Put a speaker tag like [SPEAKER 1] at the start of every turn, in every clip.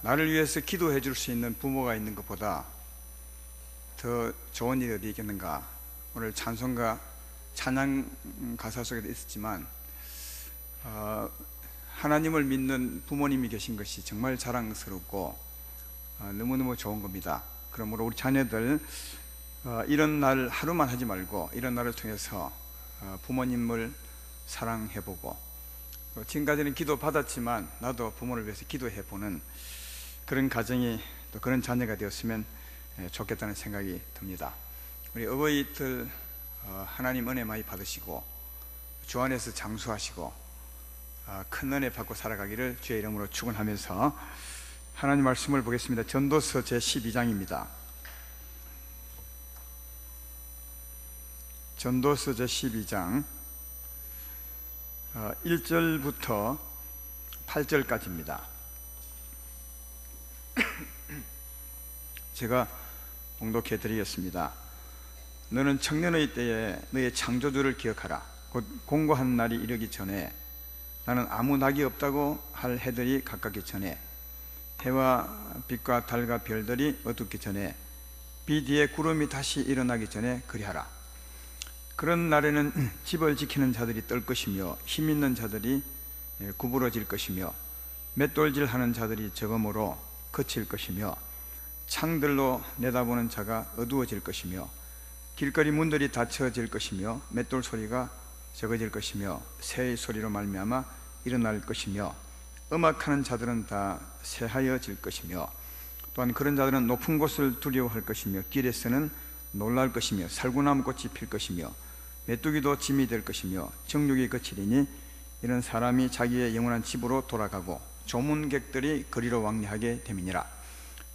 [SPEAKER 1] 나를 위해서 기도해 줄 수 있는 부모가 있는 것보다 더 좋은 일이 어디 있겠는가. 오늘 찬송가 찬양 가사 속에도 있었지만 하나님을 믿는 부모님이 계신 것이 정말 자랑스럽고 너무너무 좋은 겁니다. 그러므로 우리 자녀들 이런 날 하루만 하지 말고 이런 날을 통해서 부모님을 사랑해보고, 지금까지는 기도 받았지만 나도 부모를 위해서 기도해보는 그런 가정이, 또 그런 자녀가 되었으면 좋겠다는 생각이 듭니다. 우리 어버이들 하나님 은혜 많이 받으시고 주 안에서 장수하시고 큰 은혜 받고 살아가기를 주의 이름으로 축원하면서 하나님 말씀을 보겠습니다. 전도서 제12장입니다. 전도서 제12장 1절부터 8절까지입니다. 제가 봉독해 드리겠습니다. 너는 청년의 때에 너의 창조주를 기억하라. 곧 공고한 날이 이르기 전에, 나는 아무 낙이 없다고 할 해들이 가깝기 전에, 해와 빛과 달과 별들이 어둡기 전에, 비 뒤에 구름이 다시 일어나기 전에 그리하라. 그런 날에는 집을 지키는 자들이 떨 것이며 힘 있는 자들이 구부러질 것이며 맷돌질하는 자들이 적음으로 거칠 것이며 창들로 내다보는 자가 어두워질 것이며 길거리 문들이 닫혀질 것이며 맷돌 소리가 적어질 것이며 새의 소리로 말미암아 일어날 것이며 음악하는 자들은 다 새하여질 것이며, 또한 그런 자들은 높은 곳을 두려워할 것이며 길에서는 놀랄 것이며 살구나무 꽃이 필 것이며 메뚜기도 짐이 될 것이며 정욕이 거치리니, 이런 사람이 자기의 영원한 집으로 돌아가고 조문객들이 거리로 왕래하게 됨이니라.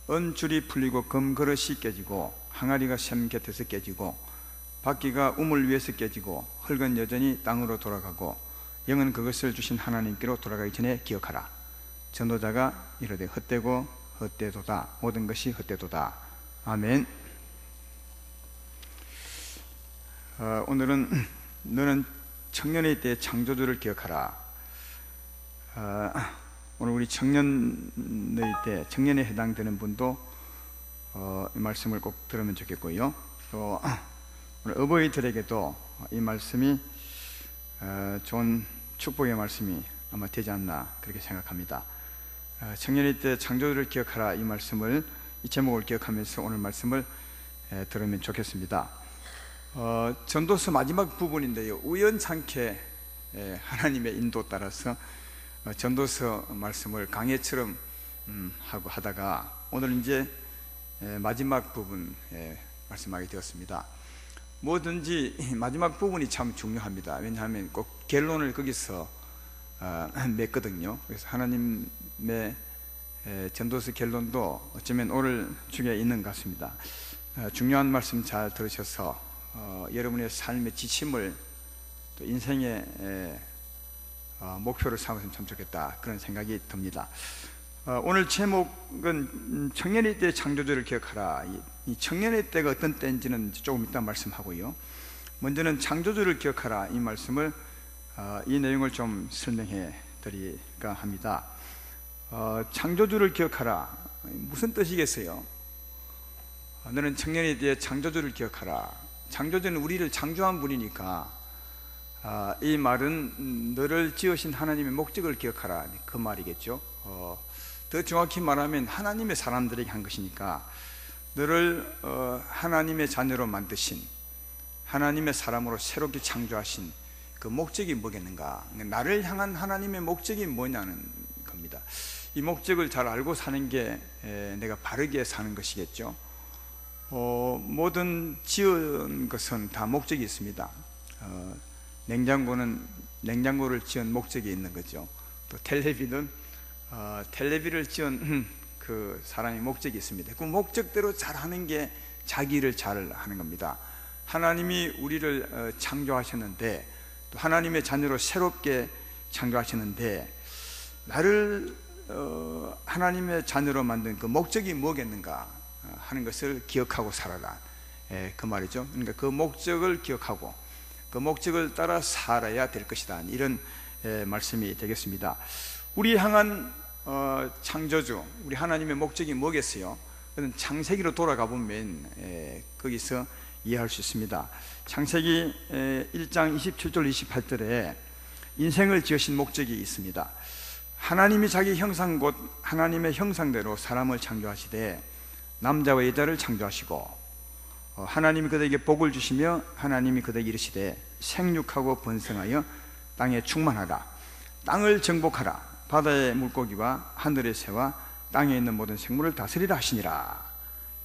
[SPEAKER 1] 은줄이 풀리고 금그릇이 깨지고 항아리가 샘 곁에서 깨지고 바퀴가 우물 위에서 깨지고 흙은 여전히 땅으로 돌아가고 영은 그것을 주신 하나님께로 돌아가기 전에 기억하라. 전도자가 이르되 헛되고 헛되도다. 모든 것이 헛되도다. 아멘. 오늘은 너는 청년의 때 창조주를 기억하라. 오늘 우리 청년의 때, 청년에 해당되는 분도 이 말씀을 꼭 들으면 좋겠고요. 또 오늘 어버이들에게도 이 말씀이 좋은 축복의 말씀이 아마 되지 않나 그렇게 생각합니다. 청년의 때 창조주를 기억하라, 이 말씀을, 이 제목을 기억하면서 오늘 말씀을 들으면 좋겠습니다. 전도서 마지막 부분인데요, 우연찮게 하나님의 인도 따라서 전도서 말씀을 강해처럼 하고 하다가 오늘 이제 마지막 부분 말씀하게 되었습니다. 뭐든지 마지막 부분이 참 중요합니다. 왜냐하면 꼭 결론을 거기서 맺거든요. 그래서 하나님의 전도서 결론도 어쩌면 오늘 중에 있는 것 같습니다. 중요한 말씀 잘 들으셔서 여러분의 삶의 지침을, 또 인생의 목표를 삼으시면 참 좋겠다, 그런 생각이 듭니다. 오늘 제목은 청년의 때 창조주를 기억하라. 이 청년의 때가 어떤 때인지는 조금 이따 말씀하고요, 먼저는 창조주를 기억하라, 이 말씀을, 이 내용을 좀 설명해 드릴까 합니다. 창조주를 기억하라, 무슨 뜻이겠어요? 너는 청년의 때에 창조주를 기억하라. 창조주는 우리를 창조한 분이니까 이 말은 너를 지으신 하나님의 목적을 기억하라, 그 말이겠죠. 더 정확히 말하면 하나님의 사람들에게 한 것이니까, 너를 하나님의 자녀로 만드신, 하나님의 사람으로 새롭게 창조하신 그 목적이 뭐겠는가, 나를 향한 하나님의 목적이 뭐냐는 겁니다. 이 목적을 잘 알고 사는 게 내가 바르게 사는 것이겠죠. 모든 지은 것은 다 목적이 있습니다. 냉장고는 냉장고를 지은 목적이 있는 거죠. 또 텔레비는 텔레비를 지은 그 사람의 목적이 있습니다. 그 목적대로 잘하는 게 자기 일을 잘 하는 겁니다. 하나님이 우리를 창조하셨는데, 또 하나님의 자녀로 새롭게 창조하셨는데, 나를 하나님의 자녀로 만든 그 목적이 뭐겠는가 하는 것을 기억하고 살아라, 그 말이죠. 그러니까 그 목적을 기억하고 그 목적을 따라 살아야 될 것이다, 이런 말씀이 되겠습니다. 우리 향한 창조주 우리 하나님의 목적이 뭐겠어요? 그건 창세기로 돌아가 보면 거기서 이해할 수 있습니다. 창세기 1장 27절 28절에 인생을 지으신 목적이 있습니다. 하나님이 자기 형상 곧 하나님의 형상대로 사람을 창조하시되 남자와 여자를 창조하시고 하나님이 그들에게 복을 주시며 하나님이 그들에게 이르시되 생육하고 번성하여 땅에 충만하라. 땅을 정복하라. 바다의 물고기와 하늘의 새와 땅에 있는 모든 생물을 다스리라 하시니라.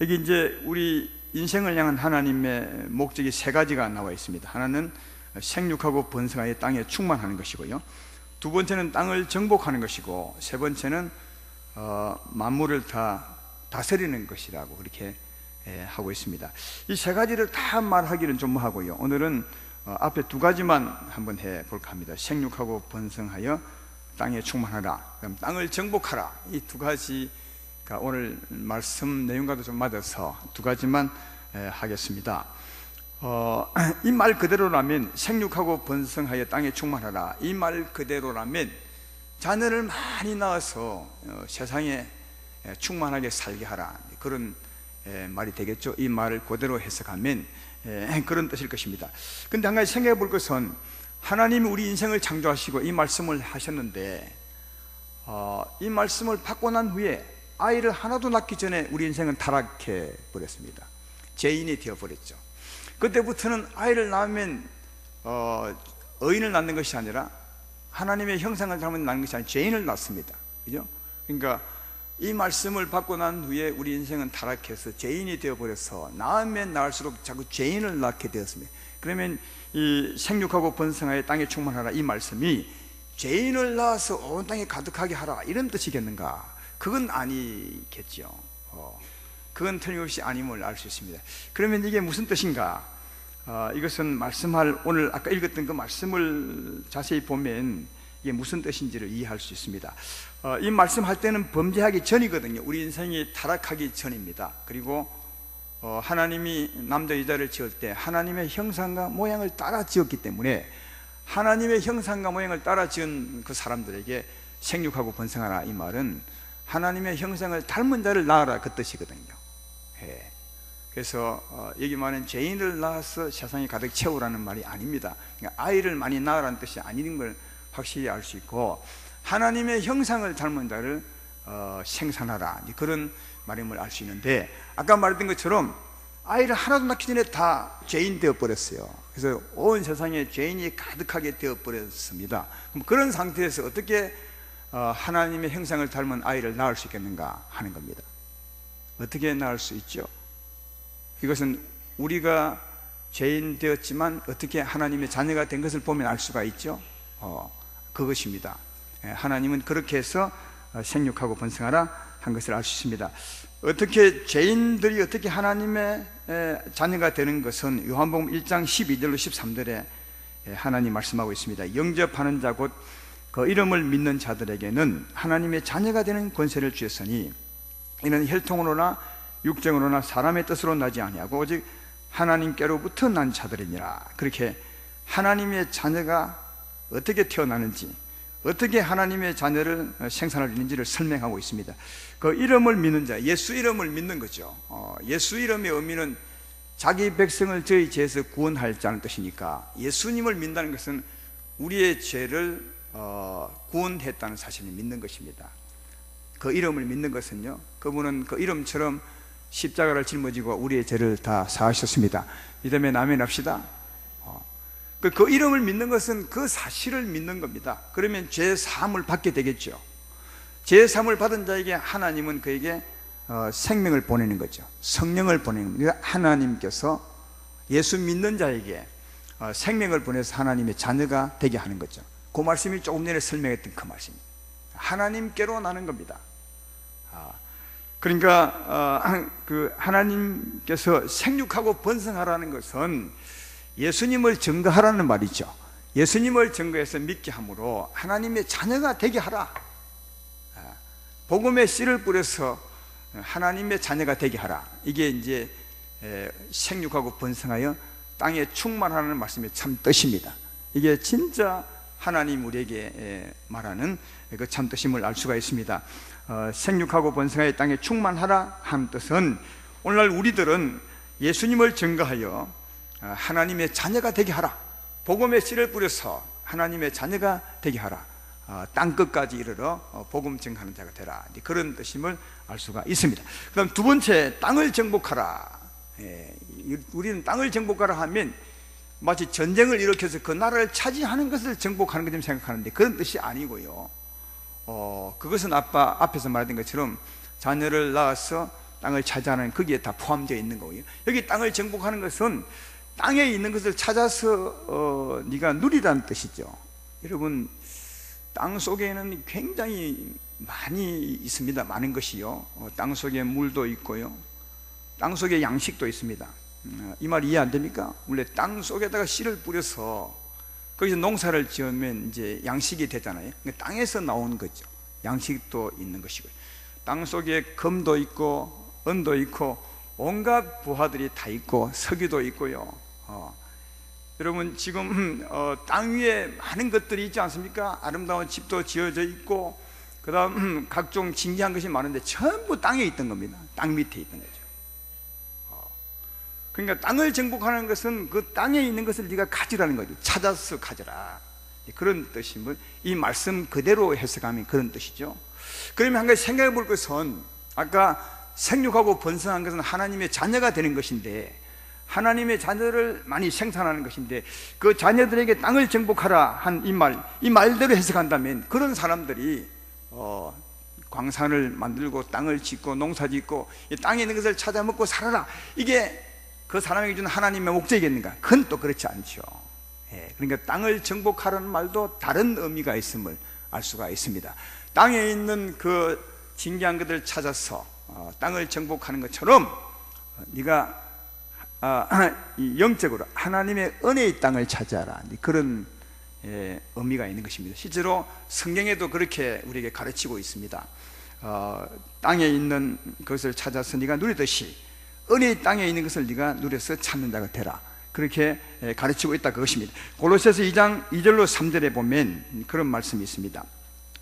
[SPEAKER 1] 여기 이제 우리 인생을 향한 하나님의 목적이 세 가지가 나와 있습니다. 하나는 생육하고 번성하여 땅에 충만하는 것이고요, 두 번째는 땅을 정복하는 것이고, 세 번째는 만물을 다 다스리는 것이라고 그렇게 하고 있습니다. 이 세 가지를 다 말하기는 좀 뭐하고요, 오늘은 앞에 두 가지만 한번 해볼까 합니다. 생육하고 번성하여 땅에 충만하라, 그럼 땅을 정복하라. 이 두 가지가 오늘 말씀 내용과도 좀 맞아서 두 가지만 하겠습니다. 이 말 그대로라면 생육하고 번성하여 땅에 충만하라, 이 말 그대로라면 자녀를 많이 낳아서 세상에 충만하게 살게 하라, 그런 말이 되겠죠. 이 말을 그대로 해석하면 그런 뜻일 것입니다. 근데 한 가지 생각해 볼 것은, 하나님이 우리 인생을 창조하시고 이 말씀을 하셨는데 이 말씀을 받고 난 후에 아이를 하나도 낳기 전에 우리 인생은 타락해 버렸습니다. 죄인이 되어 버렸죠. 그때부터는 아이를 낳으면 의인을 낳는 것이 아니라 하나님의 형상을 닮은 낳는 것이 아니라 죄인을 낳습니다. 그죠? 그러니까 이 말씀을 받고 난 후에 우리 인생은 타락해서 죄인이 되어버려서 낳으면 낳을수록 자꾸 죄인을 낳게 되었습니다. 그러면 이 생육하고 번성하여 땅에 충만하라, 이 말씀이 죄인을 낳아서 온 땅에 가득하게 하라, 이런 뜻이겠는가? 그건 아니겠죠. 그건 틀림없이 아님을 알 수 있습니다. 그러면 이게 무슨 뜻인가? 이것은 말씀할, 오늘 아까 읽었던 그 말씀을 자세히 보면 이게 무슨 뜻인지를 이해할 수 있습니다. 이 말씀할 때는 범죄하기 전이거든요. 우리 인생이 타락하기 전입니다. 그리고 하나님이 남자 여자를 지을 때 하나님의 형상과 모양을 따라 지었기 때문에 하나님의 형상과 모양을 따라 지은 그 사람들에게 생육하고 번성하라, 이 말은 하나님의 형상을 닮은 자를 낳아라, 그 뜻이거든요. 그래서 여기 말은 죄인을 낳아서 세상에 가득 채우라는 말이 아닙니다. 그러니까 아이를 많이 낳으라는 뜻이 아닌 걸 확실히 알 수 있고, 하나님의 형상을 닮은 자를 생산하라, 그런 말임을 알 수 있는데, 아까 말했던 것처럼 아이를 하나도 낳기 전에 다 죄인 되어 버렸어요. 그래서 온 세상에 죄인이 가득하게 되어 버렸습니다. 그럼 그런 상태에서 어떻게 하나님의 형상을 닮은 아이를 낳을 수 있겠는가 하는 겁니다. 어떻게 낳을 수 있죠? 이것은 우리가 죄인 되었지만 어떻게 하나님의 자녀가 된 것을 보면 알 수가 있죠. 그것입니다. 하나님은 그렇게 해서 생육하고 번성하라 한 것을 알 수 있습니다. 어떻게 죄인들이 어떻게 하나님의 자녀가 되는 것은 요한복음 1장 12절로 13절에 하나님 말씀하고 있습니다. 영접하는 자 곧 그 이름을 믿는 자들에게는 하나님의 자녀가 되는 권세를 주셨으니 이는 혈통으로나 육정으로나 사람의 뜻으로 나지 아니하고 오직 하나님께로부터 난 자들이니라. 그렇게 하나님의 자녀가 어떻게 태어나는지, 어떻게 하나님의 자녀를 생산할 수 있는지를 설명하고 있습니다. 그 이름을 믿는 자, 예수 이름을 믿는 거죠. 예수 이름의 의미는 자기 백성을 저희 죄에서 구원할 자는 뜻이니까, 예수님을 믿는다는 것은 우리의 죄를 구원했다는 사실을 믿는 것입니다. 그 이름을 믿는 것은요, 그분은 그 이름처럼 십자가를 짊어지고 우리의 죄를 다 사하셨습니다. 이러면 아멘 합시다. 그 이름을 믿는 것은 그 사실을 믿는 겁니다. 그러면 죄 사함을 받게 되겠죠. 죄 사함을 받은 자에게 하나님은 그에게 생명을 보내는 거죠. 성령을 보내는 겁니다. 하나님께서 예수 믿는 자에게 생명을 보내서 하나님의 자녀가 되게 하는 거죠. 그 말씀이 조금 전에 설명했던 그 말씀입니다. 하나님께로 나는 겁니다. 그러니까 그 하나님께서 생육하고 번성하라는 것은 예수님을 증거하라는 말이죠. 예수님을 증거해서 믿게 함으로 하나님의 자녀가 되게 하라. 복음의 씨를 뿌려서 하나님의 자녀가 되게 하라. 이게 이제 생육하고 번성하여 땅에 충만하라는 말씀의 참 뜻입니다. 이게 진짜 하나님 우리에게 말하는 그 참뜻임을 알 수가 있습니다. 생육하고 번성하여 땅에 충만하라 하는 뜻은 오늘날 우리들은 예수님을 증거하여 하나님의 자녀가 되게 하라, 복음의 씨를 뿌려서 하나님의 자녀가 되게 하라, 땅끝까지 이르러 복음 증하는 자가 되라, 그런 뜻임을 알 수가 있습니다. 그 다음 두 번째, 땅을 정복하라. 우리는 땅을 정복하라 하면 마치 전쟁을 일으켜서 그 나라를 차지하는 것을 정복하는 것처럼 생각하는데 그런 뜻이 아니고요. 그것은 앞에서 말했던 것처럼 자녀를 낳아서 땅을 차지하는, 거기에 다 포함되어 있는 거고요. 여기 땅을 정복하는 것은 땅에 있는 것을 찾아서 네가 누리라는 뜻이죠. 여러분, 땅 속에는 굉장히 많이 있습니다. 많은 것이요. 땅 속에 물도 있고요, 땅 속에 양식도 있습니다. 이 말 이해 안 됩니까? 원래 땅 속에다가 씨를 뿌려서 거기서 농사를 지으면 이제 양식이 되잖아요. 땅에서 나온 거죠. 양식도 있는 것이고요. 땅 속에 금도 있고 은도 있고 온갖 부하들이 다 있고 석유도 있고요. 여러분, 지금 땅 위에 많은 것들이 있지 않습니까? 아름다운 집도 지어져 있고, 그 다음 각종 진귀한 것이 많은데 전부 땅에 있던 겁니다. 땅 밑에 있던 거죠. 그러니까 땅을 정복하는 것은 그 땅에 있는 것을 네가 가지라는 거죠. 찾아서 가져라, 그런 뜻임을 이 말씀 그대로 해석하면 그런 뜻이죠. 그러면 한 가지 생각해 볼 것은, 아까 생육하고 번성한 것은 하나님의 자녀가 되는 것인데, 하나님의 자녀를 많이 생산하는 것인데, 그 자녀들에게 땅을 정복하라 한 이 말대로 해석한다면 그런 사람들이 광산을 만들고 땅을 짓고 농사 짓고 이 땅에 있는 것을 찾아 먹고 살아라, 이게 그 사람에게 주는 하나님의 목적이겠는가? 그건 또 그렇지 않죠. 그러니까 땅을 정복하라는 말도 다른 의미가 있음을 알 수가 있습니다. 땅에 있는 그 진귀한 것들을 찾아서 땅을 정복하는 것처럼 네가 영적으로 하나님의 은혜의 땅을 찾아라, 그런 의미가 있는 것입니다. 실제로 성경에도 그렇게 우리에게 가르치고 있습니다. 땅에 있는 것을 찾아서 네가 누리듯이 은혜의 땅에 있는 것을 네가 누려서 찾는 자가 되라, 그렇게 가르치고 있다, 그것입니다. 골로새서 2장 2절로 3절에 보면 그런 말씀이 있습니다.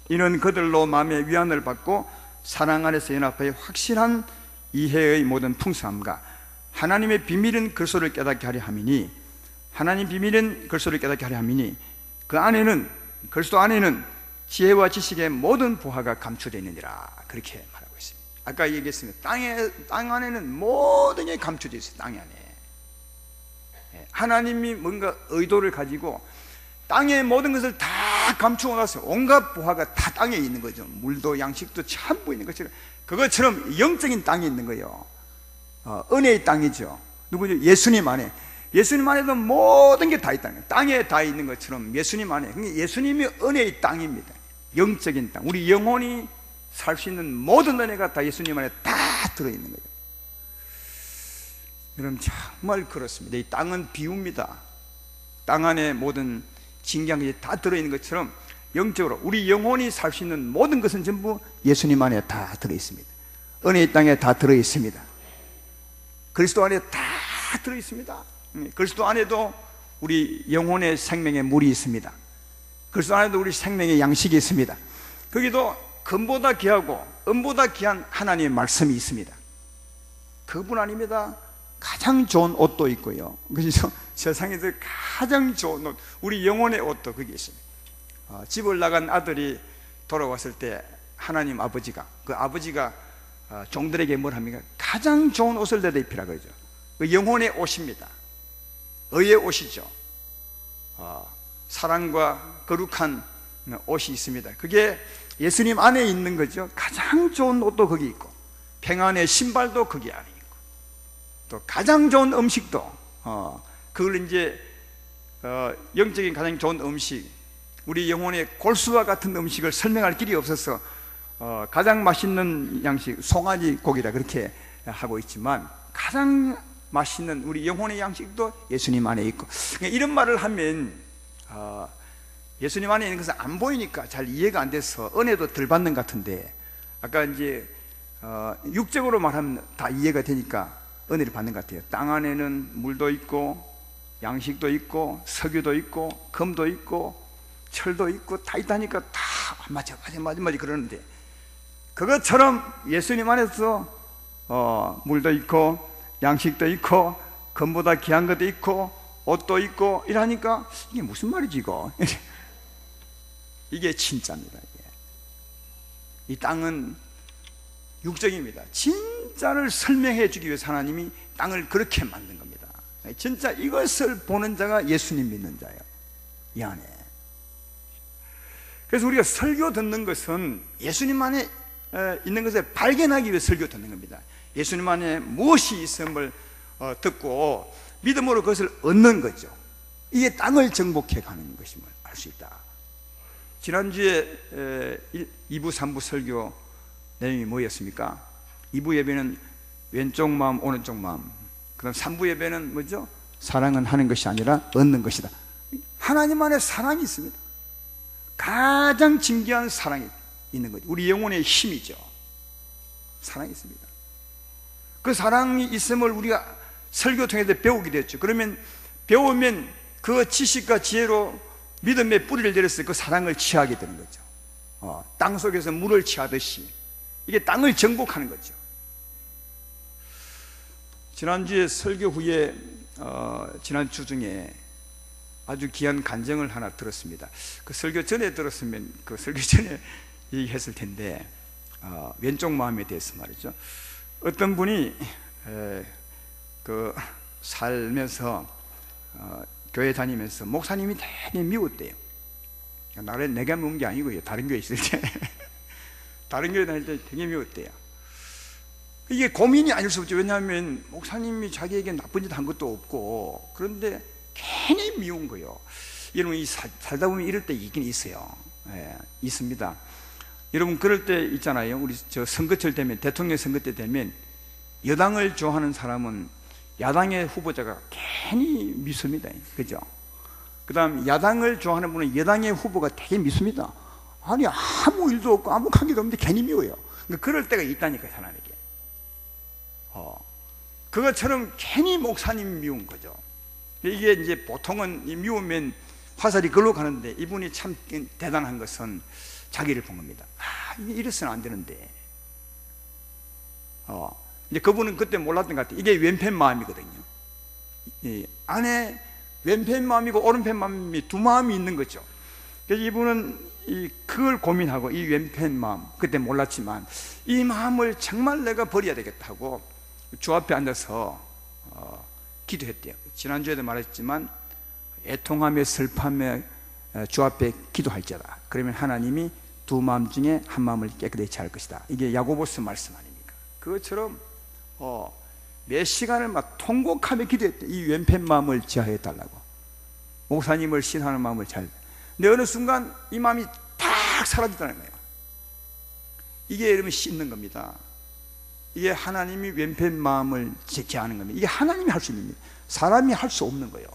[SPEAKER 1] 이는 그들로 마음의 위안을 받고 사랑 안에서 연합하여 확실한 이해의 모든 풍성함과 하나님의 비밀은 그리스도를 깨닫게 하려 함이니, 하나님 비밀은 그리스도를 깨닫게 하려 함이니 그 안에는, 그리스도 안에는 지혜와 지식의 모든 보화가 감추되어 있느니라, 그렇게 말하고 있습니다. 아까 얘기했습니다. 땅 안에는 모든 게 감춰져 있어요. 땅 안에 하나님이 뭔가 의도를 가지고 땅의 모든 것을 다 감추어 놨어요. 온갖 보화가 다 땅에 있는 거죠. 물도 양식도 전부 있는 것처럼, 그것처럼 영적인 땅이 있는 거예요. 은혜의 땅이죠. 누구죠? 예수님 안에. 예수님 안에도 모든 게 다 있다는 거예요. 땅에 다 있는 것처럼 예수님 안에, 예수님이 은혜의 땅입니다. 영적인 땅, 우리 영혼이 살 수 있는 모든 은혜가 다 예수님 안에 다 들어있는 거예요. 여러분, 정말 그렇습니다. 이 땅은 비유입니다. 땅 안에 모든 진귀한 것이 다 들어있는 것처럼 영적으로 우리 영혼이 살 수 있는 모든 것은 전부 예수님 안에 다 들어있습니다. 은혜의 땅에 다 들어있습니다. 그리스도 안에 다 들어있습니다. 그리스도 안에도 우리 영혼의 생명의 물이 있습니다. 그리스도 안에도 우리 생명의 양식이 있습니다. 거기도 금보다 귀하고 은보다 귀한 하나님의 말씀이 있습니다. 그뿐 아닙니다. 가장 좋은 옷도 있고요. 그래서 세상에서 가장 좋은 옷, 우리 영혼의 옷도 거기 있습니다. 집을 나간 아들이 돌아왔을 때 하나님 아버지가, 그 아버지가 종들에게 뭘 합니까? 가장 좋은 옷을 내다 입히라 그러죠. 그 영혼의 옷입니다. 의의 옷이죠. 사랑과 거룩한 옷이 있습니다. 그게 예수님 안에 있는 거죠. 가장 좋은 옷도 거기 있고, 평안의 신발도 거기 안에 있고, 또 가장 좋은 음식도, 그걸 이제 영적인 가장 좋은 음식, 우리 영혼의 골수와 같은 음식을 설명할 길이 없어서 가장 맛있는 양식, 송아지 고기라 그렇게 하고 있지만, 가장 맛있는 우리 영혼의 양식도 예수님 안에 있고, 이런 말을 하면 예수님 안에 있는 것은 안 보이니까 잘 이해가 안 돼서 은혜도 덜 받는 것 같은데, 아까 이제 육적으로 말하면 다 이해가 되니까 은혜를 받는 것 같아요. 땅 안에는 물도 있고 양식도 있고 석유도 있고 금도 있고 철도 있고 다 있다니까 다 맞아 그러는데, 그것처럼 예수님 안에서 물도 있고 양식도 있고 금보다 귀한 것도 있고 옷도 있고 이러니까 이게 무슨 말이지 이거? 이게 진짜입니다. 이 땅은 육적입니다. 진짜를 설명해 주기 위해서 하나님이 땅을 그렇게 만든 겁니다. 진짜 이것을 보는 자가 예수님 믿는 자예요, 이 안에. 그래서 우리가 설교 듣는 것은 예수님 안에 있는 것을 발견하기 위해 설교 듣는 겁니다. 예수님 안에 무엇이 있음을 듣고 믿음으로 그것을 얻는 거죠. 이게 땅을 정복해 가는 것임을 알 수 있다. 지난주에 2부 3부 설교 내용이 뭐였습니까? 2부 예배는 왼쪽 마음 오른쪽 마음, 그 다음 3부 예배는 뭐죠? 사랑은 하는 것이 아니라 얻는 것이다. 하나님 안에 사랑이 있습니다. 가장 진귀한 사랑이 있는 거죠. 우리 영혼의 힘이죠. 사랑이 있습니다. 그 사랑이 있음을 우리가 설교 통해서 배우게 됐죠. 그러면 배우면 그 지식과 지혜로 믿음의 뿌리를 내려서 그 사랑을 취하게 되는 거죠. 땅 속에서 물을 취하듯이 이게 땅을 정복하는 거죠. 지난주에 설교 후에 지난주 중에 아주 귀한 간증을 하나 들었습니다. 그 설교 전에 들었으면 그 설교 전에 얘기했을 텐데, 왼쪽 마음에 대해서 말이죠. 어떤 분이 그 살면서 교회 다니면서 목사님이 되게 미웠대요. 나를 내가 미운 게 아니고요, 다른 교회 있을 때 다른 교회 다닐 때 되게 미웠대요. 이게 고민이 아닐 수 없죠. 왜냐하면 목사님이 자기에게 나쁜 짓 한 것도 없고, 그런데 괜히 미운 거예요. 여러분, 이 살다 보면 이럴 때 있긴 있어요. 있습니다. 여러분, 그럴 때 있잖아요. 우리 저 선거철 되면, 대통령 선거 때 되면 여당을 좋아하는 사람은 야당의 후보자가 괜히 미습니다. 그죠? 그 다음 야당을 좋아하는 분은 여당의 후보가 되게 미습니다. 아니, 아무 일도 없고 아무 관계도 없는데 괜히 미워요. 그럴 때가 있다니까요, 사람에게. 그것처럼 괜히 목사님 미운 거죠. 이게 이제 보통은 미우면 화살이 글로 가는데, 이분이 참 대단한 것은 자기를 본 겁니다. 이게 이래서는 안 되는데. 이제 그분은 그때 몰랐던 것 같아요. 이게 왼편 마음이거든요. 안에 왼편 마음이고 오른편 마음이 두 마음이 있는 거죠. 그래서 이분은 그걸 고민하고, 이 왼편 마음, 그때 몰랐지만 이 마음을 정말 내가 버려야 되겠다고 주 앞에 앉아서 기도했대요. 지난주에도 말했지만 애통하며 슬퍼하며 주 앞에 기도할지어다. 그러면 하나님이 두 마음 중에 한 마음을 깨끗이 할 것이다. 이게 야고보서 말씀 아닙니까? 그것처럼 몇 시간을 막 통곡하며 기도했대. 이 왼편 마음을 지하해 달라고, 목사님을 신하는 마음을 잘. 근데 어느 순간 이 마음이 탁 사라지더라는 거예요. 이게 여러분 씻는 겁니다. 이게 하나님이 왼편 마음을 제하는 겁니다. 이게 하나님이 할 수 있는 겁니다. 사람이 할 수 없는 거예요.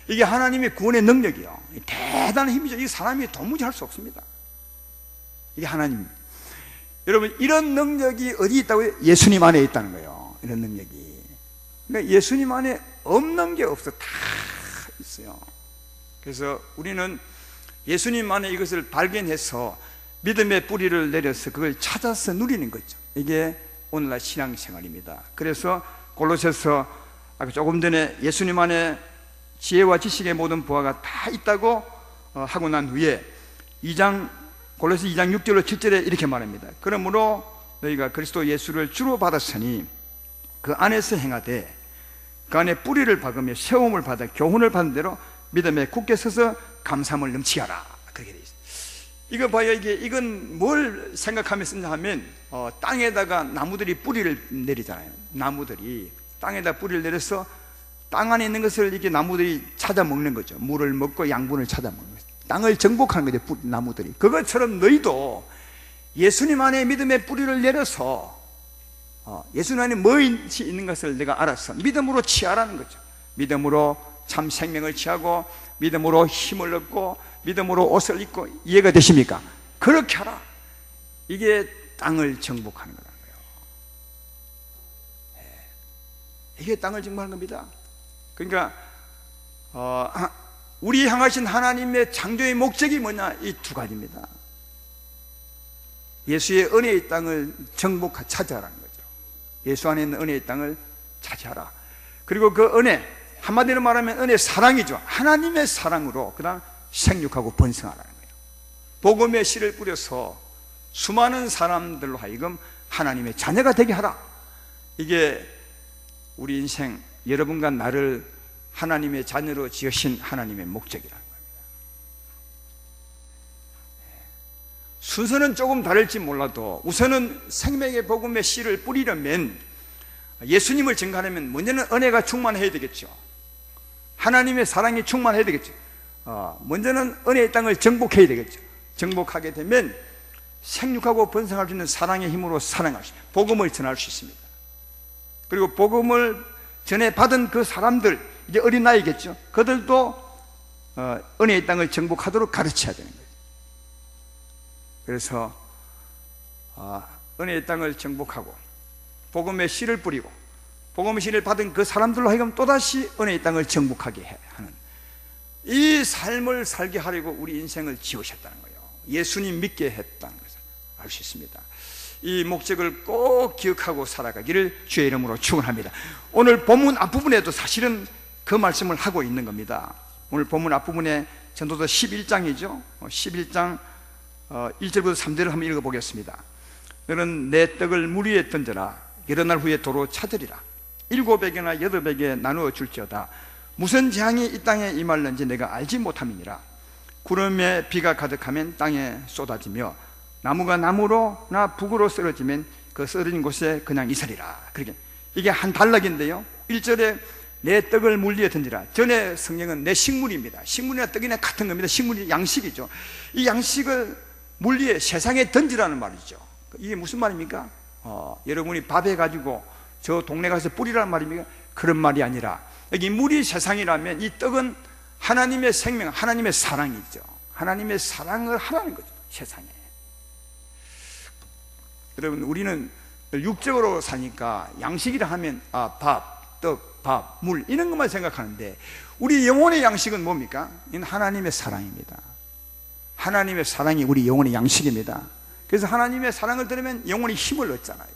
[SPEAKER 1] 이게 하나님의 구원의 능력이요, 대단한 힘이죠. 이게 사람이 도무지 할 수 없습니다. 이게 하나님. 여러분, 이런 능력이 어디 있다고요? 예수님 안에 있다는 거예요. 이런 능력이. 그러니까 예수님 안에 없는 게 없어. 다 있어요. 그래서 우리는 예수님 안에 이것을 발견해서 믿음의 뿌리를 내려서 그걸 찾아서 누리는 거죠. 이게 오늘날 신앙생활입니다. 그래서 골로새서 아까 조금 전에 예수님 안에 지혜와 지식의 모든 부하가 다 있다고 하고 난 후에 골로새 2장 6절로 7절에 이렇게 말합니다. 그러므로 너희가 그리스도 예수를 주로 받았으니 그 안에서 행하되 그 안에 뿌리를 박으며 세움을 받아 교훈을 받은 대로 믿음에 굳게 서서 감사함을 넘치게 하라. 그렇게 되어 있어요. 이거 봐요. 이건 뭘 생각하며 쓰냐 하면, 땅에다가 나무들이 뿌리를 내리잖아요. 나무들이 땅에다 뿌리를 내려서 땅 안에 있는 것을 이렇게 나무들이 찾아 먹는 거죠. 물을 먹고 양분을 찾아 먹는 거죠. 땅을 정복하는 거죠, 나무들이. 그것처럼 너희도 예수님 안에 믿음의 뿌리를 내려서 예수님 안에 무엇이 있는 것을 내가 알아서 믿음으로 취하라는 거죠. 믿음으로 참 생명을 취하고 믿음으로 힘을 얻고 믿음으로 옷을 입고. 이해가 되십니까? 그렇게 하라. 이게 땅을 정복하는 거라는 거예요. 이게 땅을 정복하는 겁니다. 그러니까 우리 향하신 하나님의 창조의 목적이 뭐냐? 이 두 가지입니다. 예수의 은혜의 땅을 찾아라는 거죠. 예수 안에 있는 은혜의 땅을 차지하라. 그리고 그 은혜, 한마디로 말하면 은혜 사랑이죠. 하나님의 사랑으로 그 다음 생육하고 번성하라는 거예요. 복음의 씨를 뿌려서 수많은 사람들로 하여금 하나님의 자녀가 되게 하라. 이게 우리 인생, 여러분과 나를 하나님의 자녀로 지으신 하나님의 목적이라는 겁니다. 순서는 조금 다를지 몰라도 우선은 생명의 복음의 씨를 뿌리려면, 예수님을 증거하려면 먼저는 은혜가 충만해야 되겠죠. 하나님의 사랑이 충만해야 되겠죠. 먼저는 은혜의 땅을 정복해야 되겠죠. 정복하게 되면 생육하고 번성할 수 있는 사랑의 힘으로 사랑할 수, 복음을 전할 수 있습니다. 그리고 복음을 전에 받은 그 사람들, 이제 어린아이겠죠. 그들도 은혜의 땅을 정복하도록 가르쳐야 되는 거예요. 그래서 은혜의 땅을 정복하고 복음의 씨를 뿌리고 복음의 씨를 받은 그 사람들로 하여금 또다시 은혜의 땅을 정복하게 하는 이 삶을 살게 하려고 우리 인생을 지으셨다는 거예요. 예수님 믿게 했다는 것을 알 수 있습니다. 이 목적을 꼭 기억하고 살아가기를 주의 이름으로 축원합니다. 오늘 본문 앞부분에도 사실은 그 말씀을 하고 있는 겁니다. 오늘 본문 앞부분에 전도서 11장이죠 11장 1절부터 3절을 한번 읽어보겠습니다. 너는 내 떡을 물 위에 던져라. 여러 날 후에 도로 찾으리라. 7배개나 8배개 나누어 줄지어다. 무슨 재앙이 이 땅에 임할는지 내가 알지 못함이니라. 구름에 비가 가득하면 땅에 쏟아지며 나무가 나무로나 북으로 쓰러지면 그 쓰러진 곳에 그냥 있으리라. 그렇게 이게 한 단락인데요, 1절에 내 떡을 물 위에 던지라. 전에 성경은 내 식물입니다. 식물이나 떡이나 같은 겁니다. 식물이 양식이죠. 이 양식을 물 위에 세상에 던지라는 말이죠. 이게 무슨 말입니까? 여러분이 밥 해가지고 저 동네 가서 뿌리라는 말입니까? 그런 말이 아니라, 여기 물이 세상이라면 이 떡은 하나님의 생명, 하나님의 사랑이죠. 하나님의 사랑을 하라는 거죠, 세상에. 여러분, 우리는 육적으로 사니까 양식이라 하면 밥, 떡, 밥, 물 이런 것만 생각하는데, 우리 영혼의 양식은 뭡니까? 이는 하나님의 사랑입니다. 하나님의 사랑이 우리 영혼의 양식입니다. 그래서 하나님의 사랑을 들으면 영혼이 힘을 얻잖아요.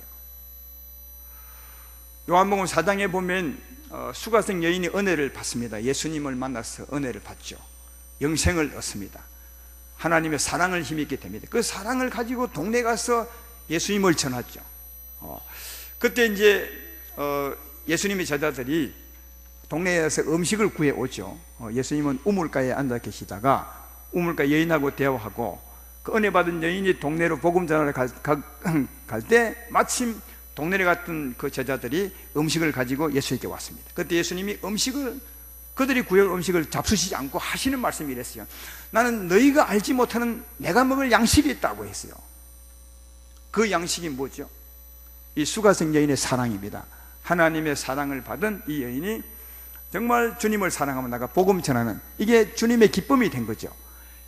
[SPEAKER 1] 요한복음 4장에 보면 수가성 여인이 은혜를 받습니다. 예수님을 만나서 은혜를 받죠. 영생을 얻습니다. 하나님의 사랑을 힘있게 됩니다. 그 사랑을 가지고 동네 가서 예수님을 전하죠. 그때 이제 예수님의 제자들이 동네에서 음식을 구해 오죠. 예수님은 우물가에 앉아 계시다가 우물가 여인하고 대화하고, 그 은혜 받은 여인이 동네로 복음 전하러 갈 때 마침 동네에 갔던 그 제자들이 음식을 가지고 예수에게 왔습니다. 그때 예수님이 그들이 구해온 음식을 잡수시지 않고 하시는 말씀이 이랬어요. 나는 너희가 알지 못하는 내가 먹을 양식이 있다고 했어요. 그 양식이 뭐죠? 이 수가성 여인의 사랑입니다. 하나님의 사랑을 받은 이 여인이 정말 주님을 사랑하며 나가 복음 전하는, 이게 주님의 기쁨이 된 거죠.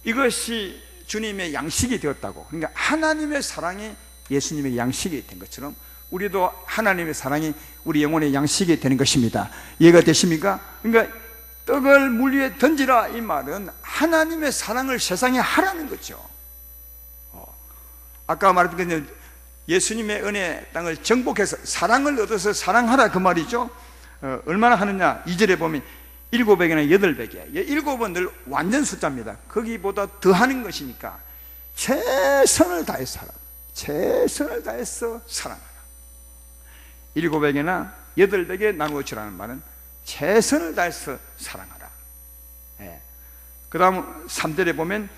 [SPEAKER 1] 이것이 주님의 양식이 되었다고. 그러니까 하나님의 사랑이 예수님의 양식이 된 것처럼 우리도 하나님의 사랑이 우리 영혼의 양식이 되는 것입니다. 이해가 되십니까? 그러니까 떡을 물 위에 던지라, 이 말은 하나님의 사랑을 세상에 하라는 거죠. 아까 말했던 그 예수님의 은혜 땅을 정복해서 사랑을 얻어서 사랑하라, 그 말이죠. 얼마나 하느냐? 2절에 보면 7배개나 8배개. 7은 늘 완전 숫자입니다. 거기보다 더 하는 것이니까 최선을 다해서 하라. 최선을 다해서 사랑하라. 7배개나 8배개 나누어 주라는 말은 최선을 다해서 사랑하라. 그 다음 3절에 보면